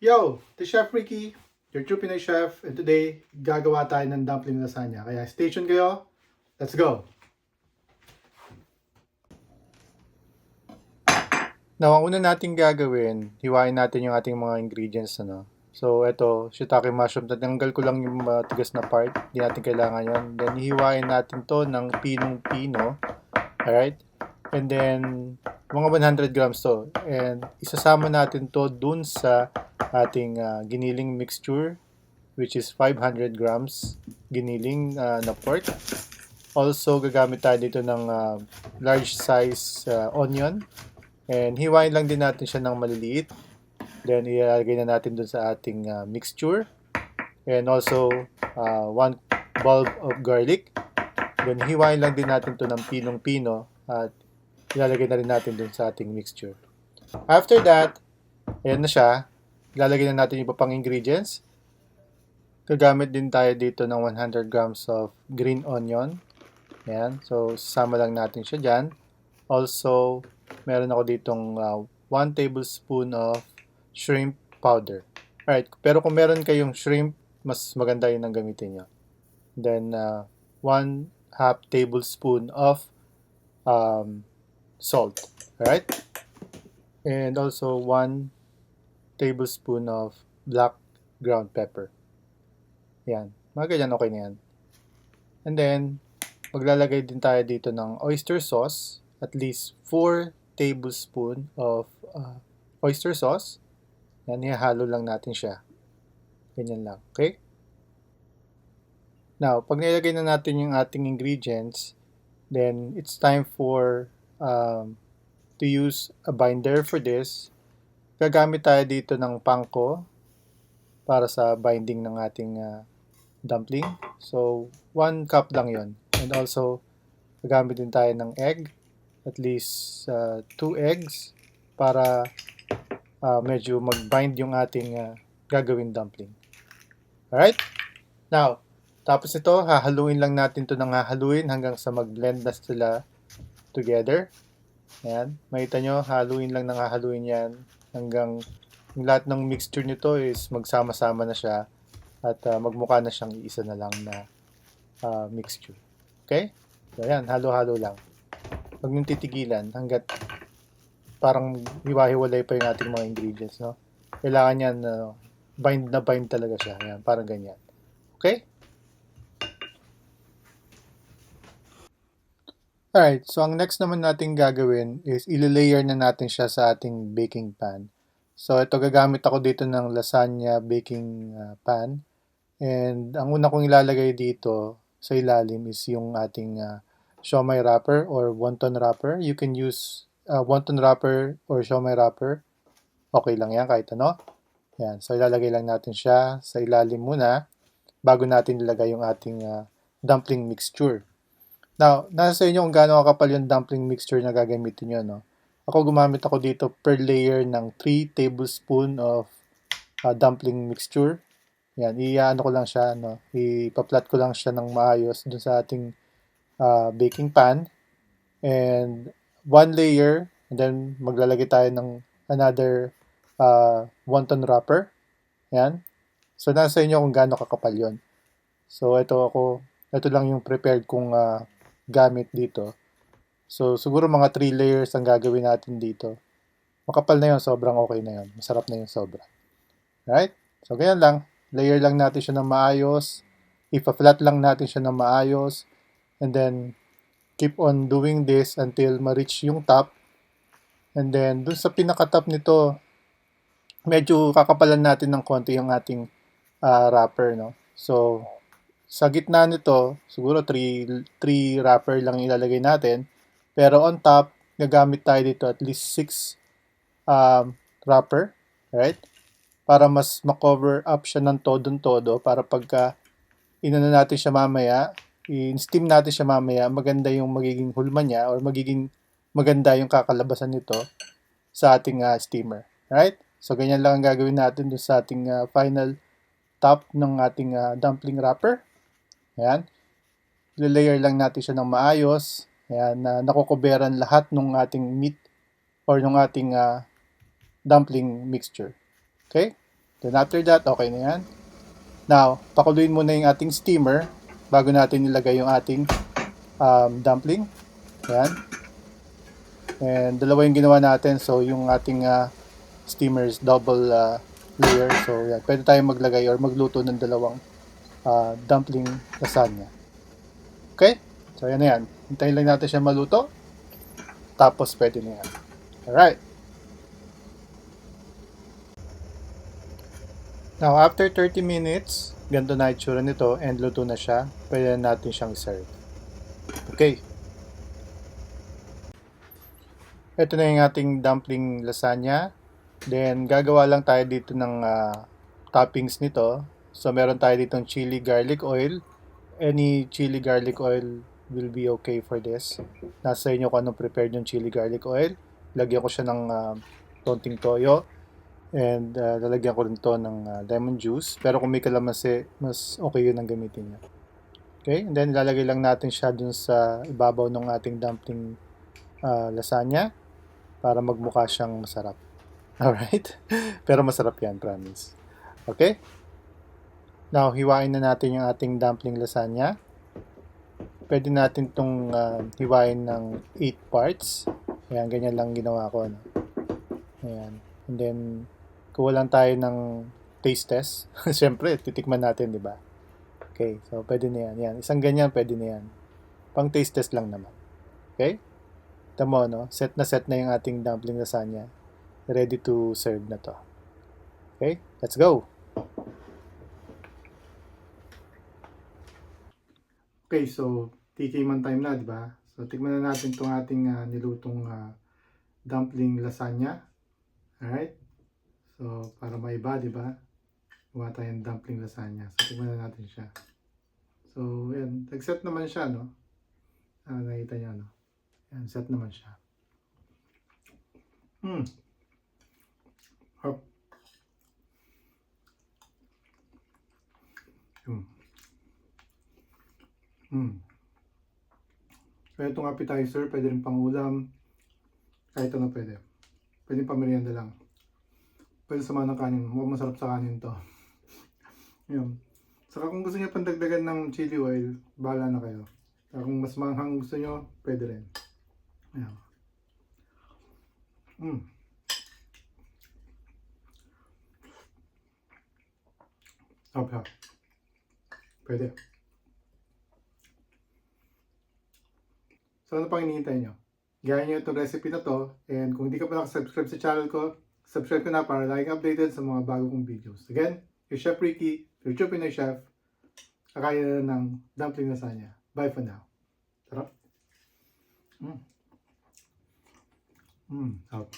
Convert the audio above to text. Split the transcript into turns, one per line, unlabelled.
Yo, this Chef Ricky, your true Pinoy chef, and today, gagawa tayo ng dumpling lasagna. Kaya stay tuned kayo, let's go! Now, ang una natin gagawin, hiwain natin yung ating mga ingredients. So, ito, shiitake mushroom. Tatanggal ko lang yung matigas na part. Hindi natin kailangan yon. Then, hiwain natin to ng pinong-pino. Alright? And then, mga 100 grams to. And, isasama natin to dun sa ating giniling mixture, which is 500 grams giniling na pork. Also, gagamit tayo dito ng large size onion. And hiwain lang din natin siya ng maliliit. Then, ilalagay na natin dun sa ating mixture. And also, 1 bulb of garlic. Then, hiwain lang din natin to ng pinong-pino. At ilalagay na rin natin dun sa ating mixture. After that, ayan na siya. Ilalagay na natin yung iba pang ingredients. Gagamit din tayo dito ng 100 grams of green onion. Ayan. So, sasama lang natin siya dyan. Also, meron ako ditong 1 tablespoon of shrimp powder. Alright. Pero kung meron kayong shrimp, mas maganda yun ang gamitin nyo. Then, 1/2 tablespoon of salt. Alright. And also, 1 tablespoon of black ground pepper. Yan. Mga ganyan, okay na yan. And then, maglalagay din tayo dito ng oyster sauce. At least 4 tablespoon of oyster sauce. Yan, ihalo lang natin siya. Ganyan lang. Okay? Now, pag nilagay na natin yung ating ingredients, then it's time for to use a binder for this. Gagamit tayo dito ng pangko para sa binding ng ating dumpling. So, 1 cup lang yon. And also, gagamit din tayo ng egg. At least 2 eggs para medyo mag-bind yung ating gagawin dumpling. Alright? Now, tapos ito, hahaluin lang natin ito ng hahaluin hanggang sa mag-blend na sila together. Ayan. Makita nyo, haluin lang ng hahaluin yan hanggang yung lahat ng mixture nito is magsama-sama na siya at magmukha na siyang iisa na lang na mixture. Okay? So, ayan, halo-halo lang. Huwag nyung titigilan hanggat parang hiwa-hiwalay pa yung ating mga ingredients. No? Kailangan yan, bind na bind talaga siya. Ayan, parang ganyan. Okay? Alright, so ang next naman natin gagawin is ililayer na natin siya sa ating baking pan. So ito, gagamit ako dito ng lasagna baking pan. And ang una kong ilalagay dito sa ilalim is yung ating siomai wrapper or wonton wrapper. You can use wonton wrapper or siomai wrapper. Okay lang yan kahit ano. Yan. So ilalagay lang natin siya sa ilalim muna bago natin ilagay yung ating dumpling mixture. Now, nasa sa inyo kung gaano kakapal yung dumpling mixture na gagamitin nyo. No? Ako gumamit ako dito per layer ng 3 tablespoon of dumpling mixture. Yan, iyaano ko lang siya. No? Ipa-flat ko lang siya ng maayos dun sa ating baking pan. And 1 layer, and then maglalagay tayo ng another wonton wrapper. Yan. So, nasa inyo kung gaano kakapal yun. So, ito lang yung prepared kong gamit dito. So, siguro mga 3 layers ang gagawin natin dito. Makapal na yun, sobrang okay na yun. Masarap na yun sobra. Alright? So, ganyan lang. Layer lang natin siya ng maayos. Ipa-flat lang natin siya ng maayos. And then, keep on doing this until ma-reach yung top. And then, dun sa pinaka-top nito, medyo kakapalan natin ng konti yung ating wrapper, no? So, sa gitna nito, siguro 3 wrapper lang ilalagay natin. Pero on top, gagamit tayo dito at least 6 wrapper, right? Para mas ma-cover up siya ng todong-todo para pagka inano natin siya mamaya, i-steam natin siya mamaya, maganda yung magiging hulma niya or magiging maganda yung kakalabasan nito sa ating steamer. Right? So, ganyan lang ang gagawin natin dun sa ating final top ng ating dumpling wrapper. Ayan. I-layer lang natin siya ng maayos. Ayan, nakukuberan lahat ng ating meat or ng ating dumpling mixture. Okay? Then after that, okay na yan. Now, pakuluin muna yung ating steamer bago natin ilagay yung ating dumpling. Yan. And dalawa yung ginawa natin. So, yung ating steamer is double layer. So, yan. Pwede tayong maglagay or magluto ng dalawang dumpling lasagna. Okay? So, yan na yan. Hintayin lang natin siya maluto. Tapos, pwede na yan. Alright. Now, after 30 minutes, ganito na itsura nito and luto na siya. Pwede na natin siyang serve. Okay. Ito na yung ating dumpling lasagna. Then, gagawa lang tayo dito ng toppings nito. So, meron tayo ditong chili garlic oil. Any chili garlic oil will be okay for this. Nasa inyo kung anong prepared yung chili garlic oil. Lagyan ko siya ng konting toyo. And lalagyan ko rin to ng lemon juice. Pero kung may kalamansi, mas okay yun ang gamitin nyo. Okay, and then ilalagay lang natin siya dun sa ibabaw ng ating dumpling lasagna para magmukha siyang masarap. Alright? Pero masarap yan, promise. Okay? Now, hiwain na natin yung ating dumpling lasagna. Pwede natin itong hiwain ng 8 parts. Ayan, ganyan lang ginawa ko. No? Ayan. And then, kuha lang tayo ng taste test. Siyempre, titikman natin, di ba? Okay, so pwede na yan. Yan. Isang ganyan, pwede na yan. Pang taste test lang naman. Okay? Tamo, no? Set na yung ating dumpling lasagna. Ready to serve na to. Okay? Let's go! Okay, so TK man time na, di ba? So tikman na natin itong ating nilutong dumpling lasagna. Alright? So, para maiba, di ba? Gawa tayong dumpling lasagna. So, tikman na natin siya. So, yan. Nag-set naman siya, no? Nakita niyo, no? Yan, set naman siya. Hop. Pwede itong appetizer, pwede rin pang ulam. Kahit ano pwede. Pwede pang merienda lang. Pwede sama ng kanin. Mukhang masarap sa kanin to. Yun. Saka kung gusto niyo pandagdagan ng chili oil, bahala na kayo. Saka kung mas manghang gusto niyo, pwede rin. Ayan. Sarap. Pwede. So ano pang hinihintay nyo? Gaya nyo itong recipe na to. And kung hindi ka pa nakasubscribe sa channel ko, subscribe ka na para laging updated sa mga bago kong videos. Again, your Chef Ricky, your True Pinoy Chef. Kakain na ng dumpling lasagna. Bye for now. Sarap. Sarap.